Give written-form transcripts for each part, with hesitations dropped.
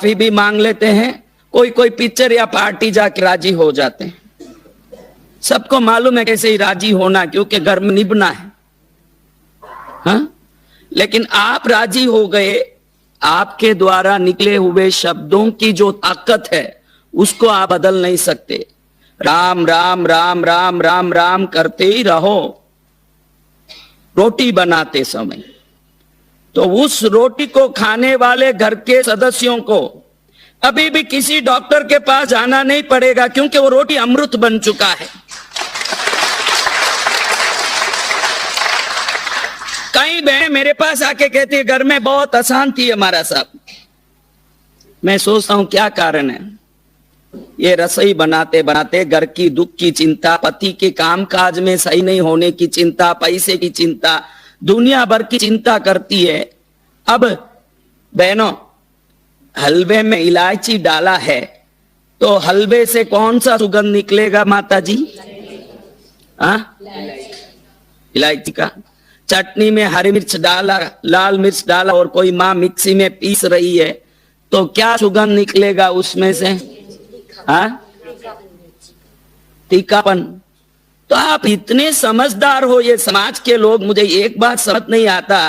भी मांग लेते हैं, कोई कोई पिक्चर या पार्टी जाके राजी हो जाते हैं। सबको मालूम है कैसे ही राजी होना, क्योंकि घर में निभना है। हाँ? लेकिन आप राजी हो गए, आपके द्वारा निकले हुए शब्दों की जो ताकत है उसको आप बदल नहीं सकते। राम राम राम राम राम राम करते ही रहो। रोटी बनाते समय तो उस रोटी को खाने वाले घर के सदस्यों को अभी भी किसी डॉक्टर के पास जाना नहीं पड़ेगा, क्योंकि वो रोटी अमृत बन चुका है। कई बहनें मेरे पास आके कहती है घर में बहुत अशांति है हमारा साहब। मैं सोचता हूं क्या कारण है। ये रसोई बनाते बनाते घर की दुख की चिंता, पति के कामकाज में सही नहीं होने की चिंता, पैसे की चिंता, दुनिया भर की चिंता करती है। अब बहनों, हलवे में इलायची डाला है तो हलवे से कौन सा सुगंध निकलेगा माता जी? इलायची का। चटनी में हरी मिर्च डाला, लाल मिर्च डाला और कोई माँ मिक्सी में पीस रही है तो क्या सुगंध निकलेगा उसमें से? तीखापन। तो आप इतने समझदार हो, ये समाज के लोग, मुझे एक बात समझ नहीं आता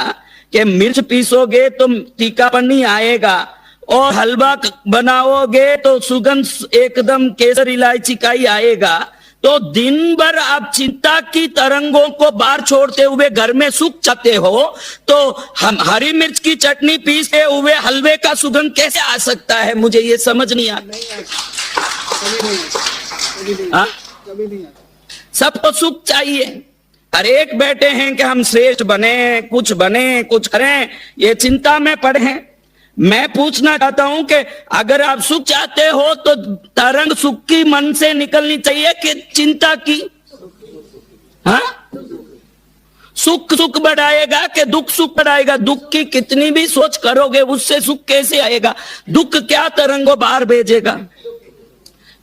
कि मिर्च पीसोगे तो तीखापन नहीं आएगा और हलवा बनाओगे तो सुगंध एकदम केसर इलायची का ही आएगा। तो दिन भर आप चिंता की तरंगों को बाहर छोड़ते हुए घर में सुख चाहते हो, तो हम हरी मिर्च की चटनी पीसते हुए हलवे का सुगंध कैसे आ सकता है? मुझे ये समझ नहीं आता। सबको सुख चाहिए। हर एक बैठे हैं कि हम श्रेष्ठ बने, कुछ करें, ये चिंता में पड़े हैं। मैं पूछना चाहता हूं कि अगर आप सुख चाहते हो तो तरंग सुख की मन से निकलनी चाहिए कि चिंता की? सुख सुख बढ़ाएगा कि दुख सुख बढ़ाएगा? दुख की कितनी भी सोच करोगे उससे सुख कैसे आएगा? दुख क्या तरंगों बाहर भेजेगा?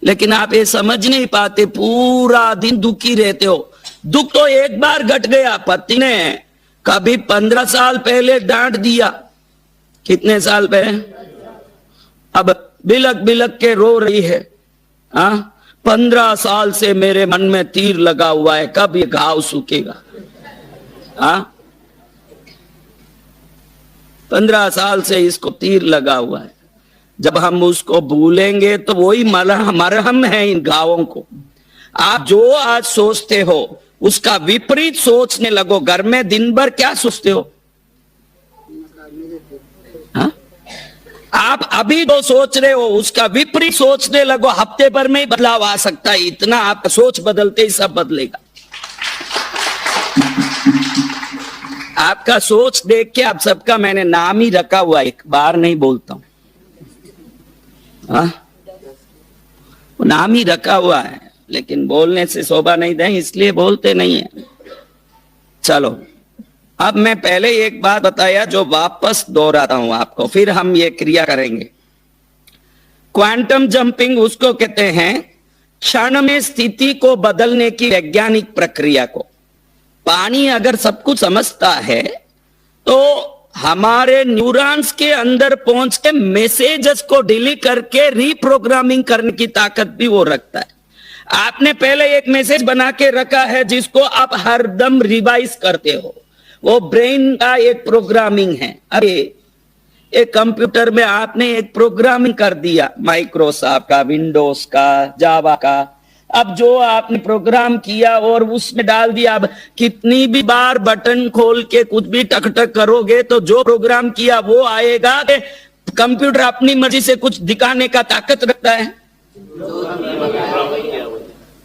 लेकिन आप ये समझ नहीं पाते, पूरा दिन दुखी रहते हो। दुख तो एक बार घट गया, पति ने कभी 15 साल पहले डांट दिया, कितने साल पहले, अब बिलक बिलक के रो रही है। 15 साल से मेरे मन में तीर लगा हुआ है, कब ये घाव सूखेगा? 15 साल से इसको तीर लगा हुआ है। जब हम उसको भूलेंगे तो वही मरहम है इन घावों को। आप जो आज सोचते हो उसका विपरीत सोचने लगो। घर में दिन भर क्या सोचते हो? आप अभी जो सोच रहे हो उसका विपरीत सोचने लगो, हफ्ते भर में ही बदलाव आ सकता है। इतना आपका सोच बदलते ही सब बदलेगा। आपका सोच देख के आप सबका मैंने नाम ही रखा हुआ, एक बार नहीं बोलता हूं, नाम ही रखा हुआ है, लेकिन बोलने से शोभा नहीं दे इसलिए बोलते नहीं है। चलो, अब मैं पहले एक बात बताया जो वापस दोहराता हूं आपको, फिर हम ये क्रिया करेंगे। क्वांटम जंपिंग उसको कहते हैं क्षण में स्थिति को बदलने की वैज्ञानिक प्रक्रिया को। पानी अगर सब कुछ समझता है तो हमारे न्यूरॉन्स के अंदर पहुंच के मैसेजेस को डिलीट करके रीप्रोग्रामिंग करने की ताकत भी वो रखता है। आपने पहले एक मैसेज बना के रखा है जिसको आप हरदम रिवाइज करते हो, वो ब्रेन का एक प्रोग्रामिंग है। अरे एक कंप्यूटर में आपने एक प्रोग्रामिंग कर दिया, माइक्रोसॉफ्ट का, विंडोज का, जावा का। अब जो आपने प्रोग्राम किया और उसमें डाल दिया, अब कितनी भी बार बटन खोल के कुछ भी टक टक करोगे तो जो प्रोग्राम किया वो आएगा। कंप्यूटर अपनी मर्जी से कुछ दिखाने का ताकत रखता है।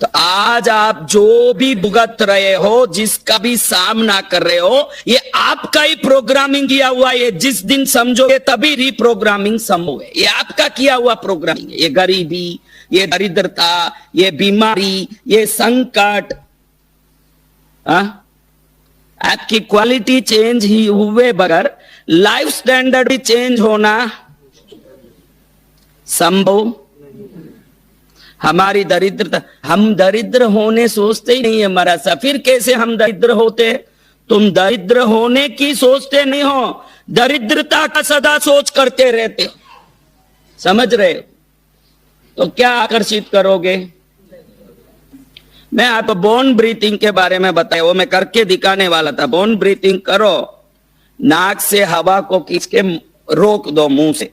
तो आज आप जो भी भुगत रहे हो, जिसका भी सामना कर रहे हो, ये आपका ही प्रोग्रामिंग किया हुआ है। जिस दिन समझोगे तभी रीप्रोग्रामिंग संभव है। ये आपका किया हुआ प्रोग्रामिंग है। ये गरीबी, ये दरिद्रता, ये बीमारी, ये संकट, आपकी क्वालिटी चेंज ही हुए बगैर लाइफ स्टैंडर्ड भी चेंज होना संभव। हमारी दरिद्रता, हम दरिद्र होने सोचते ही नहीं है हमारा सा, फिर कैसे हम दरिद्र होते? तुम दरिद्र होने की सोचते नहीं हो, दरिद्रता का सदा सोच करते रहते हो। समझ रहे हो? तो क्या आकर्षित करोगे? मैं आपको बोन ब्रीथिंग के बारे में बताया, वो मैं करके दिखाने वाला था। बोन ब्रीथिंग करो, नाक से हवा को खींच के रोक दो मुंह से,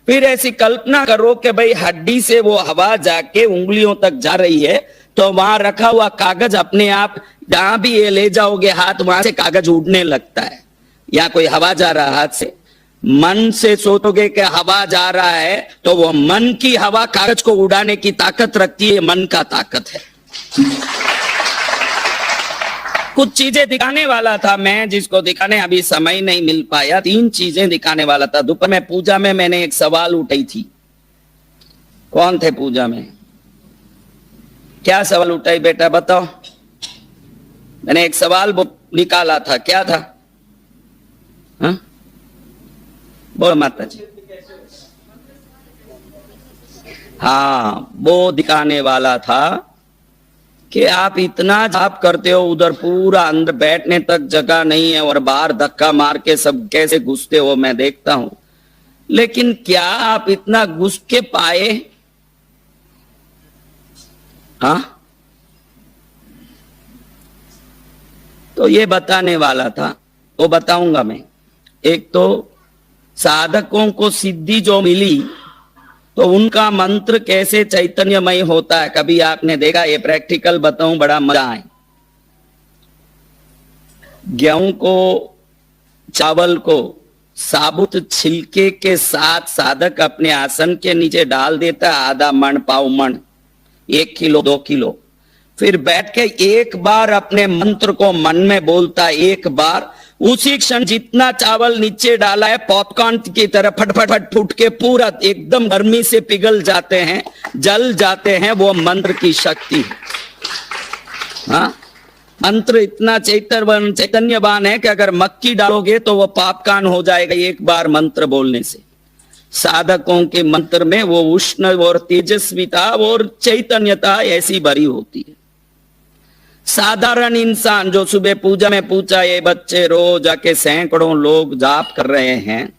फिर ऐसी कल्पना करो कि भाई हड्डी से वो हवा जाके उंगलियों तक जा रही है, तो वहां रखा हुआ कागज अपने आप जहां भी ये ले जाओगे हाथ, वहां से कागज उड़ने लगता है, या कोई हवा जा रहा हाथ से। मन से सोचोगे कि हवा जा रहा है, तो वो मन की हवा कागज को उड़ाने की ताकत रखती है, मन का ताकत है। कुछ चीजें दिखाने वाला था मैं, जिसको दिखाने अभी समय नहीं मिल पाया। 3 चीजें दिखाने वाला था। दोपहर में पूजा में मैंने एक सवाल उठाई थी। कौन थे पूजा में? क्या सवाल उठाई बेटा, बताओ? मैंने एक सवाल निकाला था, क्या था? हाँ? बोलो माता जी। हाँ, वो दिखाने वाला था कि आप इतना जाप करते हो, उधर पूरा अंदर बैठने तक जगह नहीं है और बाहर धक्का मार के सब कैसे घुसते हो, मैं देखता हूं। लेकिन क्या आप इतना घुस के पाए? हाँ, तो ये बताने वाला था, वो बताऊंगा मैं। एक तो साधकों को सिद्धि जो मिली, तो उनका मंत्र कैसे चैतन्यमय होता है, कभी आपने देखा? ये प्रैक्टिकल बताऊं, बड़ा मजा आए। गेहूं को, चावल को साबुत छिलके के साथ साधक अपने आसन के नीचे डाल देता है, आधा मण, पाव मण, 1 किलो 2 किलो। फिर बैठ के एक बार अपने मंत्र को मन में बोलता है, एक बार। उसी क्षण जितना चावल नीचे डाला है, पॉपकॉर्न की तरह फटफट फट फूट के पूरा एकदम गर्मी से पिघल जाते हैं, जल जाते हैं। वो मंत्र की शक्ति है। हाँ, मंत्र इतना चैतन्यवान है कि अगर मक्खी डालोगे तो वो पॉपकॉर्न हो जाएगा एक बार मंत्र बोलने से। साधकों के मंत्र में वो उष्ण और तेजस्विता और चैतन्यता ऐसी भरी होती है। साधारण इंसान जो सुबह पूजा में पूछा, ये बच्चे रोज आके सैकड़ों लोग जाप कर रहे हैं,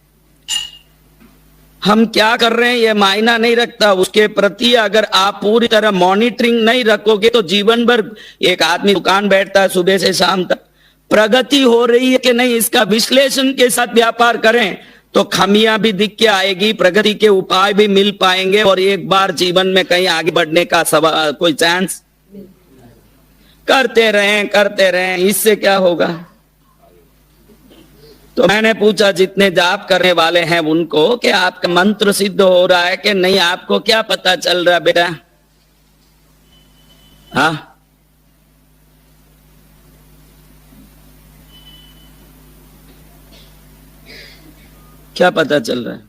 हम क्या कर रहे हैं ये मायना नहीं रखता। उसके प्रति अगर आप पूरी तरह मॉनिटरिंग नहीं रखोगे तो जीवन भर एक आदमी दुकान बैठता है सुबह से शाम तक, प्रगति हो रही है कि नहीं इसका विश्लेषण के साथ व्यापार करें तो खामियां भी दिख के आएगी, प्रगति के उपाय भी मिल पाएंगे, और एक बार जीवन में कहीं आगे बढ़ने का सवाल कोई चांस। करते रहें, इससे क्या होगा? तो मैंने पूछा जितने जाप करने वाले हैं उनको कि आपका मंत्र सिद्ध हो रहा है कि नहीं, आपको क्या पता चल रहा बेटा? हाँ, क्या पता चल रहा है?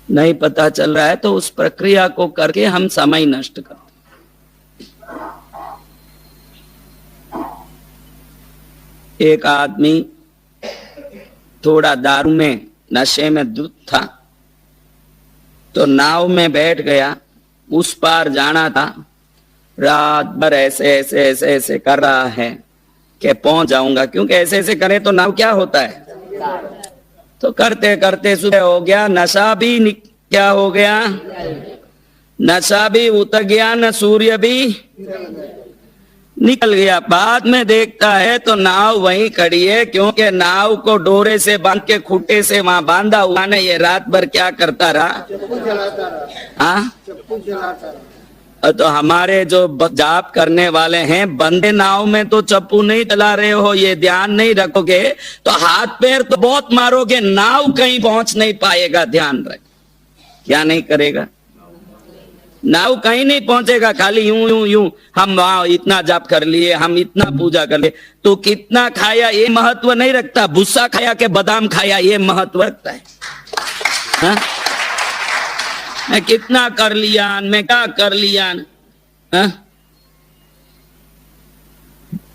नहीं पता चल रहा है तो उस प्रक्रिया को करके हम समय नष्ट करते। एक आदमी थोड़ा दारू में, नशे में धुत था, तो नाव में बैठ गया, उस पार जाना था। रात भर ऐसे ऐसे ऐसे ऐसे कर रहा है कि पहुंच जाऊंगा, क्योंकि ऐसे ऐसे करे तो नाव क्या होता है। तो करते करते सुबह हो गया, नशा भी क्या हो गया, नशा भी उतर गया, न सूर्य भी निकल गया। बाद में देखता है तो नाव वहीं खड़ी है, क्योंकि नाव को डोरे से बांध के खूंटे से वहां बांधा हुआ ने। ये रात भर क्या करता रहा? हाँ, तो हमारे जो जाप करने वाले हैं, बंदे नाव में तो चप्पू नहीं चला रहे हो, ये ध्यान नहीं रखोगे तो हाथ पैर तो बहुत मारोगे, नाव कहीं पहुंच नहीं पाएगा। ध्यान रख, क्या नहीं करेगा? नाव कहीं नहीं पहुंचेगा। खाली यूं यूं यूं, हम वहां इतना जाप कर लिए, हम इतना पूजा कर लिए, तो कितना खाया ये महत्व नहीं रखता। भूसा खाया के बादाम खाया ये महत्व रखता है। हा? मैं कितना कर लिया, मैं क्या कर लिया। हा?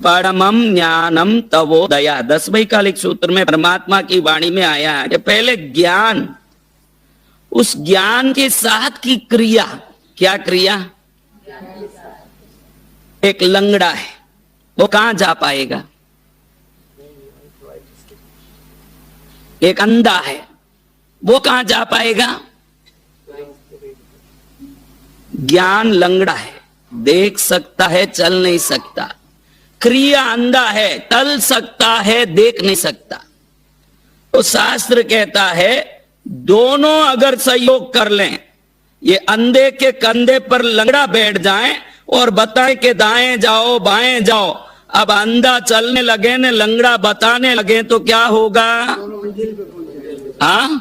परमम ज्ञानम तवो दया, 10वें कालिक सूत्र में परमात्मा की वाणी में आया है कि पहले ज्ञान, उस ज्ञान के साथ की क्रिया। क्या क्रिया? एक लंगड़ा है, वो कहां जा पाएगा? एक अंधा है, वो कहां जा पाएगा? ज्ञान लंगड़ा है, देख सकता है, चल नहीं सकता। क्रिया अंधा है, टल सकता है, देख नहीं सकता। तो शास्त्र कहता है दोनों अगर सहयोग कर लें, ये अंधे के कंधे पर लंगड़ा बैठ जाए और बताए कि दाएं जाओ बाएं जाओ, अब अंधा चलने लगे ने लंगड़ा बताने लगे तो क्या होगा? हाँ,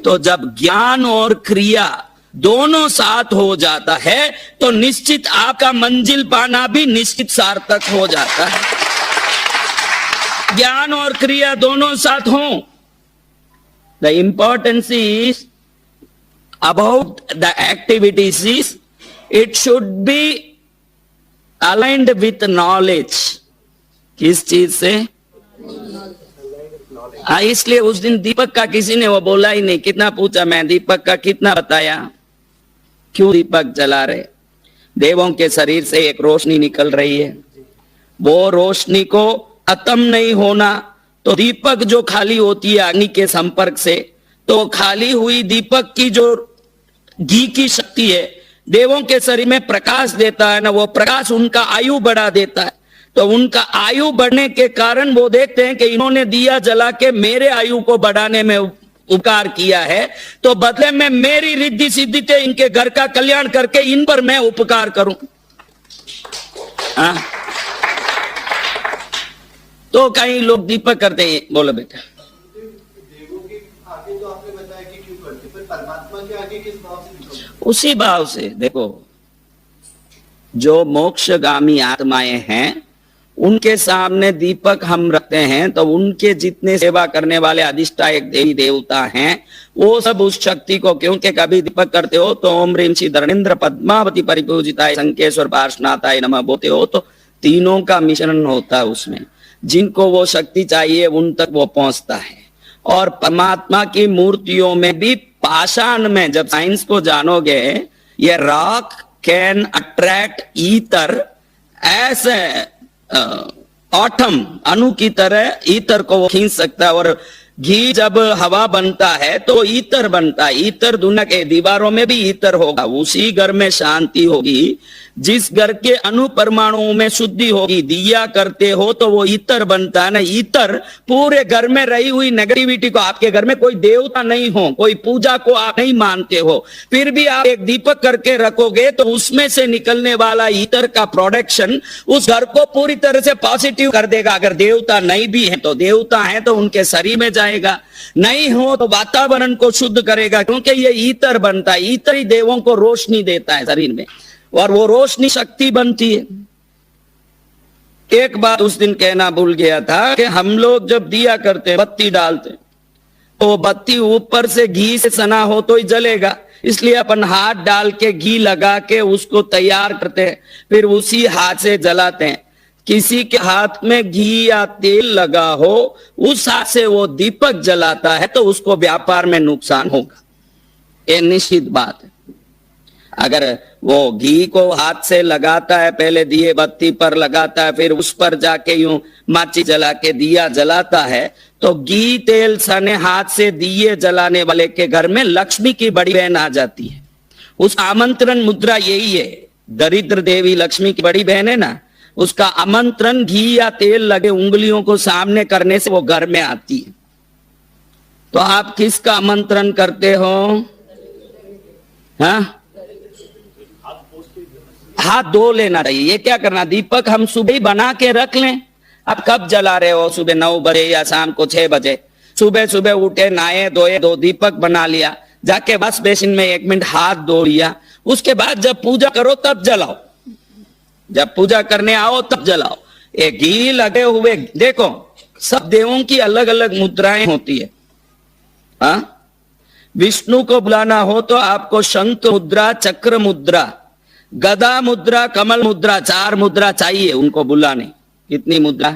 तो जब ज्ञान और क्रिया दोनों साथ हो जाता है तो निश्चित आपका मंजिल पाना भी निश्चित सार्थक हो जाता है। ज्ञान और क्रिया दोनों साथ हो। The importance is about the activities is it should be aligned with knowledge. किस चीज से? इसलिए उस दिन दीपक का किसी ने वो बोला ही नहीं। कितना पूछा मैं, दीपक का कितना बताया, क्यों दीपक जला रहे? देवों के शरीर से एक रोशनी निकल रही है, वो रोशनी को खत्म नहीं होना। तो दीपक जो खाली होती है अग्नि के संपर्क से, तो खाली हुई दीपक की जो घी की शक्ति है देवों के शरीर में प्रकाश देता है ना, वो प्रकाश उनका आयु बढ़ा देता है। तो उनका आयु बढ़ने के कारण वो देखते हैं कि इन्होंने दिया जला के मेरे आयु को बढ़ाने में उपकार किया है, तो बदले में मेरी रिद्धि सिद्धि से इनके घर का कल्याण करके इन पर मैं उपकार करूं। तो कई लोग दीपक करते हैं। बोलो बेटा। देवों के आगे तो आपने बताया कि क्यों करते, पर परमात्मा के आगे किस भाव से निकलते? उसी भाव से। देखो, जो मोक्षगामी आत्माएं हैं उनके सामने दीपक हम रखते हैं, तो उनके जितने सेवा करने वाले अधिष्ठायक देवी देवता हैं वो सब उस शक्ति को, क्योंकि कभी दीपक करते हो तो ओम ह्रीं श्री धरणेन्द्र पद्मावती परिपूजिताय शंकेश्वर पार्श्वनाथाय नमः बोलते हो तो तीनों का मिश्रण होता है उसमें। जिनको वो शक्ति चाहिए उन तक वो पहुंचता है। और परमात्मा की मूर्तियों में भी पाषाण में, जब साइंस को जानोगे, ये rock can attract either as atom, अणु की तरह ईथर को वो खींच सकता है। और घी जब हवा बनता है तो ईथर बनता है। ईथर दुनिया के दीवारों में भी ईथर होगा। उसी घर में शांति होगी जिस घर के अणु परमाणुओं में शुद्धि होगी। दिया करते हो तो वो ईथर बनता है ना। ईथर पूरे घर में रही हुई नेगेटिविटी को, आपके घर में कोई देवता नहीं हो, कोई पूजा को आप नहीं मानते हो, फिर भी आप एक दीपक करके रखोगे तो उसमें से निकलने वाला ईथर का प्रोडक्शन उस घर को पूरी तरह से पॉजिटिव कर देगा। अगर देवता नहीं भी है तो, देवता है तो उनके शरीर में जाएगा, नहीं हो तो वातावरण को शुद्ध करेगा, क्योंकि ये ईथर बनता है। ईथर ही देवों को रोशनी देता है शरीर में, और वो रोशनी शक्ति बनती है। एक बात उस दिन कहना भूल गया था कि हम लोग जब दिया करते, बत्ती डालते, तो बत्ती ऊपर से घी से सना हो तो ही जलेगा, इसलिए अपन हाथ डाल के घी लगा के उसको तैयार करते हैं, फिर उसी हाथ से जलाते हैं। किसी के हाथ में घी या तेल लगा हो, उस हाथ से वो दीपक जलाता है तो उसको व्यापार में नुकसान होगा, ये निश्चित बात है। अगर वो घी को हाथ से लगाता है, पहले दिए बत्ती पर लगाता है, फिर उस पर जाके यूं माची जला के दिया जलाता है, तो घी तेल सने हाथ से दिए जलाने वाले के घर में लक्ष्मी की बड़ी बहन आ जाती है। उस आमंत्रण मुद्रा यही है। दरिद्र देवी लक्ष्मी की बड़ी बहन है ना, उसका आमंत्रण घी या तेल लगे उंगलियों को सामने करने से वो घर में आती है। तो आप किसका आमंत्रण करते हो? हाँ, हाथ धो लेना चाहिए। ये क्या करना, दीपक हम सुबह ही बना के रख लें। आप कब जला रहे हो? सुबह 9 बजे या शाम को 6 बजे। सुबह सुबह उठे, नहाए धोए, 2 दीपक बना लिया, जाके बस बेसिन में 1 मिनट हाथ धो लिया, उसके बाद जब पूजा करो तब जलाओ, जब पूजा करने आओ तब जलाओ। ये घी लगे हुए, देखो सब देवों की अलग अलग मुद्राएं होती है। हाँ, विष्णु को बुलाना हो तो आपको शंख मुद्रा, चक्र मुद्रा, गदा मुद्रा, कमल मुद्रा, 4 मुद्रा चाहिए उनको बुलाने। कितनी मुद्रा?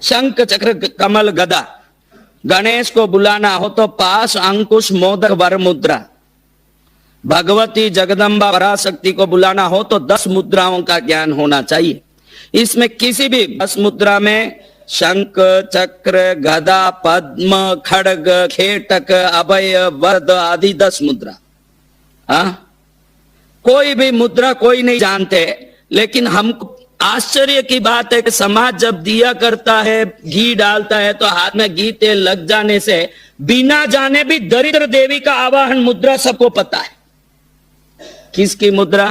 शंख, चक्र, कमल, गदा। गणेश को बुलाना हो तो पाश, अंकुश, मोदक, वर मुद्रा। भगवती जगदम्बा पराशक्ति को बुलाना हो तो 10 मुद्राओं का ज्ञान होना चाहिए। इसमें किसी भी 10 मुद्रा में शंख चक्र गदा पद्म खड़ग खेटक अभय वरद आदि 10 मुद्रा। हाँ, कोई भी मुद्रा कोई नहीं जानते, लेकिन हम आश्चर्य की बात है कि समाज जब दिया करता है, घी डालता है, तो हाथ में घी तेल लग जाने से बिना जाने भी दरिद्र देवी का आवाहन मुद्रा सबको पता है। किसकी मुद्रा?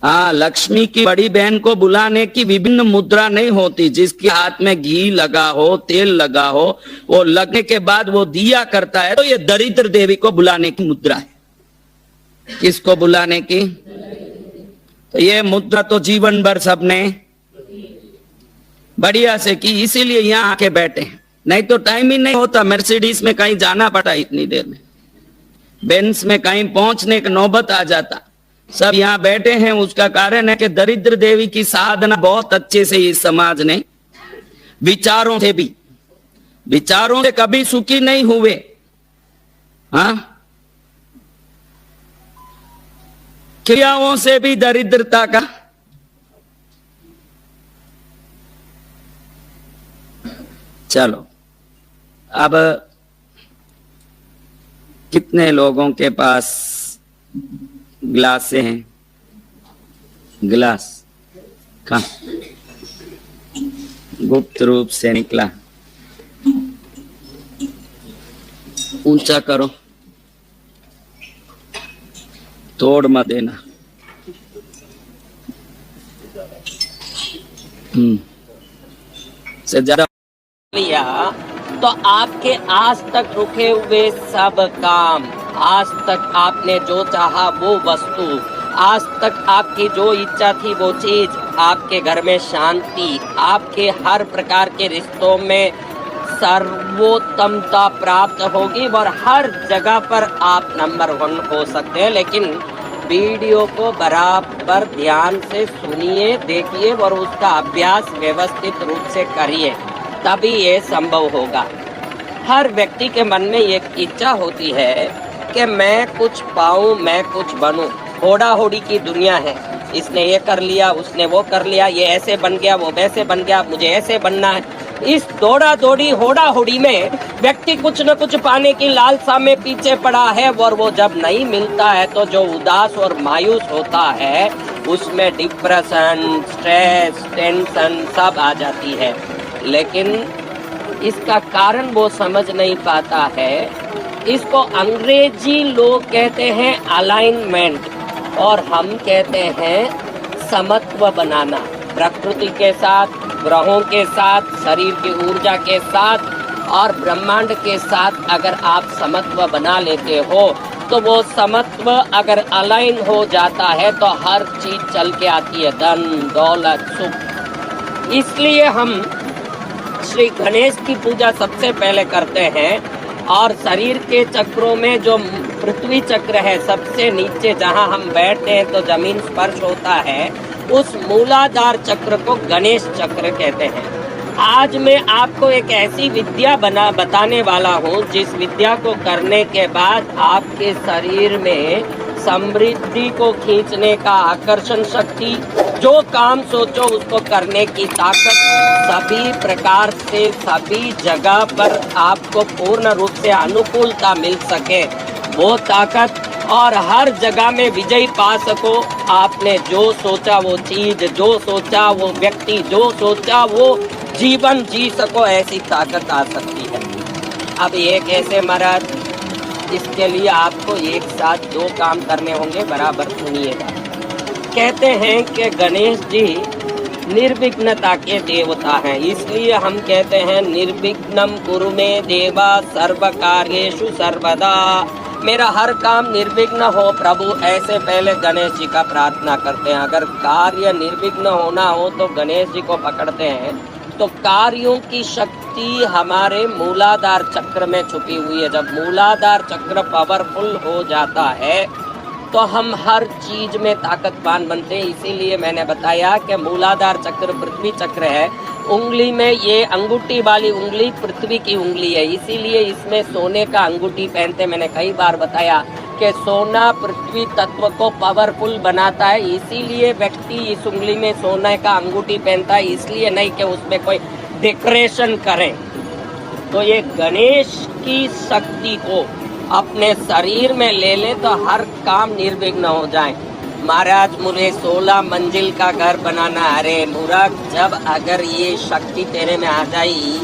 हाँ, लक्ष्मी की बड़ी बहन को बुलाने की विभिन्न मुद्रा नहीं होती। जिसके हाथ में घी लगा हो, तेल लगा हो, वो लगने के बाद वो दिया करता है, तो ये दरिद्र देवी को बुलाने की मुद्रा है। किसको बुलाने की? तो ये मुद्रा तो जीवन भर सबने बढ़िया से की, इसीलिए यहाँ आके बैठे हैं। नहीं तो टाइम ही नहीं होता, मर्सिडीज में कहीं जाना पड़ा इतनी देर में, बेंस में कहीं पहुंचने की नौबत आ जाता। सब यहाँ बैठे हैं, उसका कारण है कि दरिद्र देवी की साधना बहुत अच्छे से इस समाज ने विचारों से कभी सुखी नहीं हुए। हाँ, क्रियाओं से भी दरिद्रता का। चलो, अब कितने लोगों के पास गिलास से हैं? गिलास कहाँ? गुप्त रूप से निकला। ऊंचा करो, तोड़ मत देना। से ज्यादा लिया तो आपके आज तक रुके हुए सब काम, आज तक आपने जो चाहा वो वस्तु, आज तक आपकी जो इच्छा थी वो चीज, आपके घर में शांति, आपके हर प्रकार के रिश्तों में सर्वोत्तमता प्राप्त होगी और हर जगह पर आप नंबर 1 हो सकते हैं। लेकिन वीडियो को बराबर ध्यान से सुनिए, देखिए और उसका अभ्यास व्यवस्थित रूप से करिए, तभी ये संभव होगा। हर व्यक्ति के मन में एक इच्छा होती है कि मैं कुछ पाऊं, मैं कुछ बनूं। होड़ा होड़ी की दुनिया है, इसने ये कर लिया, उसने वो कर लिया, ये ऐसे बन गया, वो वैसे बन गया, मुझे ऐसे बनना है। इस दौड़ा दौड़ी होड़ा होड़ी में व्यक्ति कुछ न कुछ पाने की लालसा में पीछे पड़ा है और वो जब नहीं मिलता है तो जो उदास और मायूस होता है, उसमें डिप्रेशन, स्ट्रेस, टेंशन सब आ जाती है। लेकिन इसका कारण वो समझ नहीं पाता है। इसको अंग्रेजी लोग कहते हैं अलाइनमेंट और हम कहते हैं समत्व बनाना। प्रकृति के साथ, ग्रहों के साथ, शरीर की ऊर्जा के साथ और ब्रह्मांड के साथ अगर आप समत्व बना लेते हो तो वो समत्व अगर अलाइन हो जाता है तो हर चीज चल के आती है, धन दौलत सुख। इसलिए हम श्री गणेश की पूजा सबसे पहले करते हैं और शरीर के चक्रों में जो पृथ्वी चक्र है सबसे नीचे जहां हम बैठते हैं तो जमीन स्पर्श होता है, उस मूलाधार चक्र को गणेश चक्र कहते हैं। आज मैं आपको एक ऐसी विद्या बताने वाला हूँ जिस विद्या को करने के बाद आपके शरीर में समृद्धि को खींचने का आकर्षण शक्ति, जो काम सोचो उसको करने की ताकत, सभी प्रकार से सभी जगह पर आपको पूर्ण रूप से अनुकूलता मिल सके वो ताकत और हर जगह में विजय पा सको। आपने जो सोचा वो चीज, जो सोचा वो व्यक्ति, जो सोचा वो जीवन जी सको, ऐसी ताकत आ सकती है। अब एक ऐसे महाराज, इसके लिए आपको एक साथ 2 काम करने होंगे, बराबर सुनिएगा। कहते हैं कि गणेश जी निर्विघ्नता के देवता हैं, इसलिए हम कहते हैं निर्विघ्नं कुरु मे देवा सर्व कार्येषु सर्वदा। मेरा हर काम निर्विघ्न हो प्रभु, ऐसे पहले गणेश जी का प्रार्थना करते हैं। अगर कार्य निर्विघ्न होना हो तो गणेश जी को पकड़ते हैं। तो कार्यों की शक्ति हमारे मूलाधार चक्र में छुपी हुई है। जब मूलाधार चक्र पावरफुल हो जाता है तो हम हर चीज में ताकतवान बनते हैं। इसीलिए मैंने बताया कि मूलाधार चक्र पृथ्वी चक्र है। उंगली में ये अंगूठी वाली उंगली पृथ्वी की उंगली है, इसीलिए इसमें सोने का अंगूठी पहनते। मैंने कई बार बताया कि सोना पृथ्वी तत्व को पावरफुल बनाता है, इसीलिए व्यक्ति इस उंगली में सोने का अंगूठी पहनता है, इसलिए नहीं कि उसमें कोई डेकोरेशन करें। तो ये गणेश की शक्ति को अपने शरीर में ले ले तो हर काम निर्विघ्न हो जाए। महाराज मुझे 16 मंजिल का घर बनाना, अरे मूर्ख, जब अगर ये शक्ति तेरे में आ जाई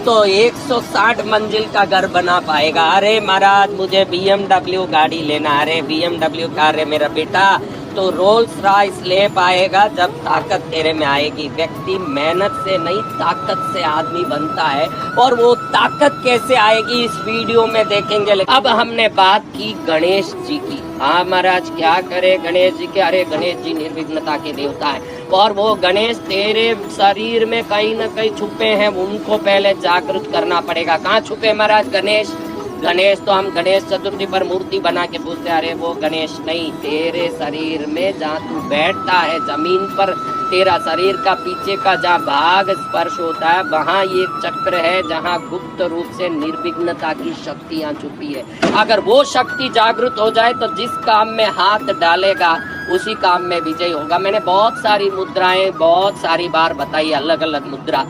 तो 160 मंजिल का घर बना पाएगा। अरे महाराज मुझे BMW गाड़ी लेना, अरे BMW कार है मेरा बेटा, तो रोल्स रॉयस ले पाएगा जब ताकत तेरे में आएगी। व्यक्ति मेहनत से नहीं ताकत से आदमी बनता है, और वो ताकत कैसे आएगी इस वीडियो में देखेंगे। अब हमने बात की गणेश जी की। हाँ महाराज क्या करे गणेश जी के, अरे गणेश जी निर्विघ्नता के देवता है, और वो गणेश तेरे शरीर में कहीं ना कहीं छुपे हैं, उनको पहले जागृत करना पड़ेगा। कहाँ छुपे महाराज गणेश? गणेश तो हम गणेश चतुर्थी पर मूर्ति बना के पूछते, अरे वो गणेश नहीं, तेरे शरीर में जहाँ तू बैठता है जमीन पर, तेरा शरीर का पीछे का जहाँ भाग स्पर्श होता है, वहाँ ये चक्र है जहाँ गुप्त रूप से निर्विघ्नता की शक्तियाँ छुपी है। अगर वो शक्ति जागृत हो जाए तो जिस काम में हाथ डालेगा उसी काम में विजय होगा। मैंने बहुत सारी मुद्राएं बहुत सारी बार बताई, अलग अलग मुद्रा।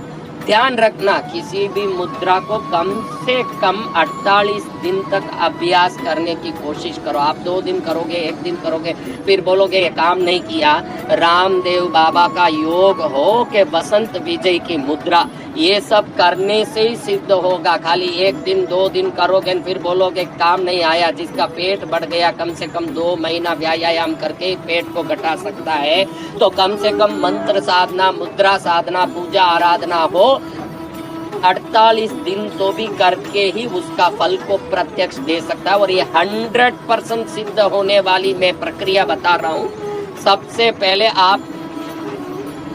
ध्यान रखना, किसी भी मुद्रा को कम से कम 48 दिन तक अभ्यास करने की कोशिश करो। आप 2 दिन करोगे, 1 दिन करोगे, फिर बोलोगे ये काम नहीं किया। रामदेव बाबा का योग हो कि बसंत विजय की मुद्रा, ये सब करने से ही सिद्ध होगा। खाली 1 दिन 2 दिन करोगे फिर बोलोगे काम नहीं आया। जिसका पेट बढ़ गया कम से कम 2 महीना व्यायाम करके पेट को घटा सकता है, तो कम से कम मंत्र साधना, मुद्रा साधना, पूजा आराधना हो 48 दिन तो भी करके ही उसका फल को प्रत्यक्ष दे सकता है। और ये 100% सिद्ध होने वाली मैं प्रक्रिया बता रहा हूँ। सबसे पहले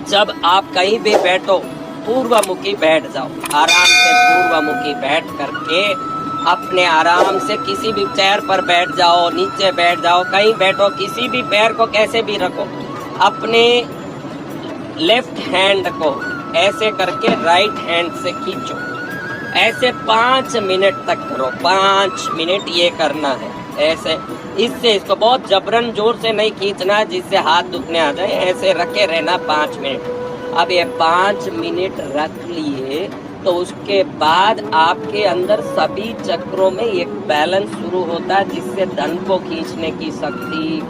जब आप कहीं भी बैठो पूर्वमुखी बैठ जाओ, आराम से पूर्वमुखी बैठ करके अपने आराम से किसी भी चेयर पर बैठ जाओ, नीचे बैठ जाओ, कहीं बैठो, किसी भी पैर को कैसे भी रखो, अपने लेफ्ट हैंड को ऐसे करके राइट हैंड से खींचो। ऐसे 5 मिनट तक करो, 5 मिनट ये करना है ऐसे। इससे इसको बहुत जबरन जोर से नहीं खींचना जिससे हाथ दुखने आ जाए, ऐसे रखे रहना 5 मिनट। अब ये 5 मिनट रख लिए तो उसके बाद आपके अंदर सभी चक्रों में एक बैलेंस शुरू होता है, जिससे धन को खींचने की शक्ति,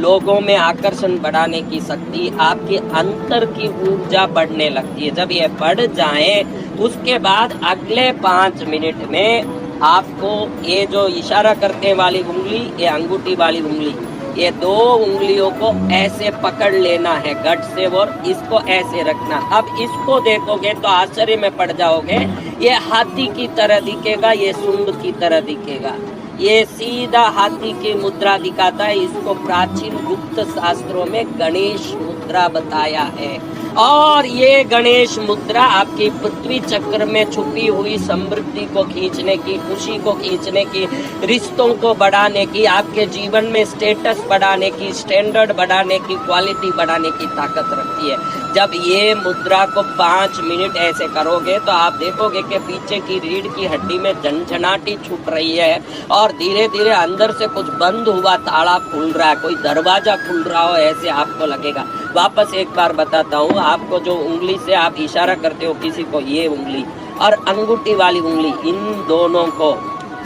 लोगों में आकर्षण बढ़ाने की शक्ति, आपके अंतर की ऊर्जा बढ़ने लगती है। जब ये बढ़ जाए उसके बाद अगले 5 मिनट में आपको ये जो इशारा करने वाली उंगली, ये अंगूठी वाली उंगली, ये 2 उंगलियों को ऐसे पकड़ लेना है गट से और इसको ऐसे रखना। अब इसको देखोगे तो आश्चर्य में पड़ जाओगे, ये हाथी की तरह दिखेगा, ये सूंड की तरह दिखेगा। ये सीधा हाथी की मुद्रा दिखाता है। इसको प्राचीन गुप्त शास्त्रों में गणेश मुद्रा बताया है। और ये गणेश मुद्रा आपकी पृथ्वी चक्र में छुपी हुई समृद्धि को खींचने की, खुशी को खींचने की, रिश्तों को बढ़ाने की, आपके जीवन में स्टेटस बढ़ाने की, स्टैंडर्ड बढ़ाने की, क्वालिटी बढ़ाने की ताकत रखती है। जब ये मुद्रा को 5 मिनट ऐसे करोगे तो आप देखोगे कि पीछे की रीढ़ की हड्डी में झनझनाटी छूट रही है और धीरे धीरे अंदर से कुछ बंद हुआ ताला खुल रहा है, कोई दरवाजा खुल रहा हो, ऐसे आपको लगेगा। वापस एक बार बताता हूँ आपको, जो उंगली से आप इशारा करते हो किसी को, ये उंगली और अंगूठी वाली उंगली, इन दोनों को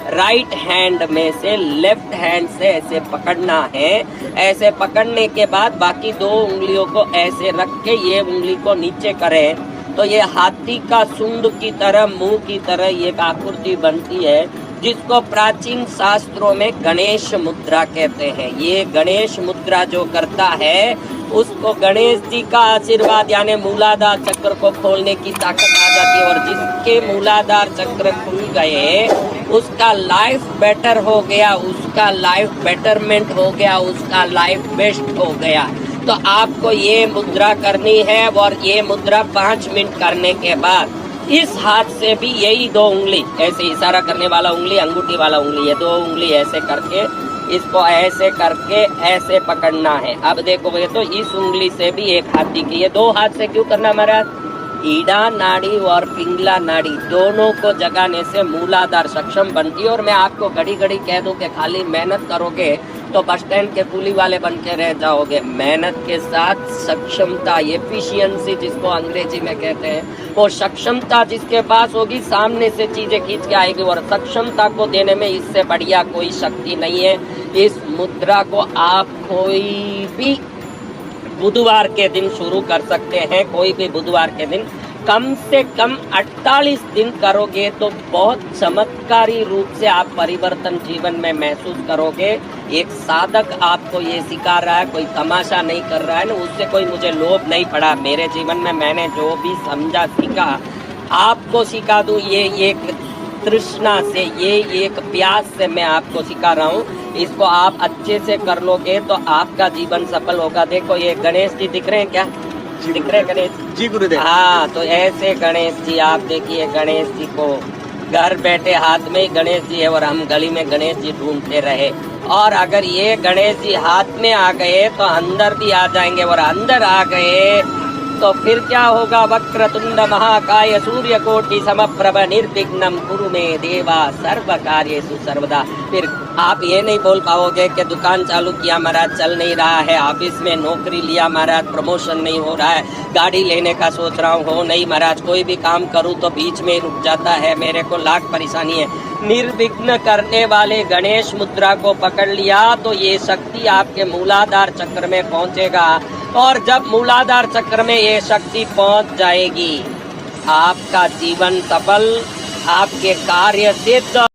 राइट हैंड में से लेफ्ट हैंड से ऐसे पकड़ना है। ऐसे पकड़ने के बाद बाकी 2 उंगलियों को ऐसे रख के ये उंगली को नीचे करें तो ये हाथी का सूंड की तरह, मुंह की तरह ये आकृति बनती है, जिसको प्राचीन शास्त्रों में गणेश मुद्रा कहते हैं। ये गणेश मुद्रा जो करता है उसको गणेश जी का आशीर्वाद यानी मूलाधार चक्र को खोलने की ताकत आ जाती है। और जिसके मूलाधार चक्र खुल गए उसका लाइफ बेटर हो गया, उसका लाइफ बेटरमेंट हो गया, उसका लाइफ बेस्ट हो गया। तो आपको ये मुद्रा करनी है और ये मुद्रा 5 मिनट करने के बाद इस हाथ से भी यही 2 उंगली, ऐसे इशारा करने वाला उंगली, अंगूठी वाला उंगली, ये 2 उंगली ऐसे करके इसको ऐसे करके ऐसे पकड़ना है। अब देखोगे तो इस उंगली से भी एक हाथी की, ये 2 हाथ से क्यों करना महाराज? ईड़ा नाड़ी और पिंगला नाड़ी दोनों को जगाने से मूलाधार सक्षम बनती है। और मैं आपको घड़ी घड़ी कह दूं कि खाली मेहनत करोगे तो बस स्टैंड के कुली वाले बन के रह जाओगे। मेहनत के साथ सक्षमता, एफिशिएंसी जिसको अंग्रेजी में कहते हैं, वो सक्षमता जिसके पास होगी सामने से चीजें खींच के आएगी। और सक्षमता को देने में इससे बढ़िया कोई शक्ति नहीं है। इस मुद्रा को आप कोई भी बुधवार के दिन शुरू कर सकते हैं। कोई भी बुधवार के दिन कम से कम 48 दिन करोगे तो बहुत चमत्कारी रूप से आप परिवर्तन जीवन में महसूस करोगे। एक साधक आपको ये सिखा रहा है, कोई तमाशा नहीं कर रहा है ना, उससे कोई मुझे लोभ नहीं पड़ा। मेरे जीवन में मैंने जो भी समझा सीखा आपको सिखा दूं। ये एक तृष्णा से, ये एक प्यास से मैं आपको सिखा रहा हूँ। इसको आप अच्छे से कर लोगे तो आपका जीवन सफल होगा। देखो ये गणेश जी दिख रहे हैं क्या? दिख रहे गणेश जी गुरुदेव। हाँ, तो ऐसे गणेश जी आप देखिए, गणेश जी को घर बैठे हाथ में ही गणेश जी है और हम गली में गणेश जी ढूंढते रहे। और अगर ये गणेश जी हाथ में आ गए तो अंदर भी आ जाएंगे, और अंदर आ गए तो फिर क्या होगा? वक्रतुंड महाकाय सूर्यकोटि समप्रभ निर्विघ्नं कुरु मे देवा सर्व कार्येषु सर्वदा। फिर आप ये नहीं बोल पाओगे कि दुकान चालू किया महाराज चल नहीं रहा है, ऑफिस में नौकरी लिया महाराज प्रमोशन नहीं हो रहा है, गाड़ी लेने का सोच रहा हूँ, हो नहीं महाराज, कोई भी काम करूँ तो बीच में रुक जाता है, मेरे को लाख परेशानी है। निर्विघ्न करने वाले गणेश मुद्रा को पकड़ लिया तो ये शक्ति आपके मूलाधार चक्र में पहुंचेगा। और जब मूलाधार चक्र में ये शक्ति पहुंच जाएगी, आपका जीवन सफल, आपके कार्य सिद्ध,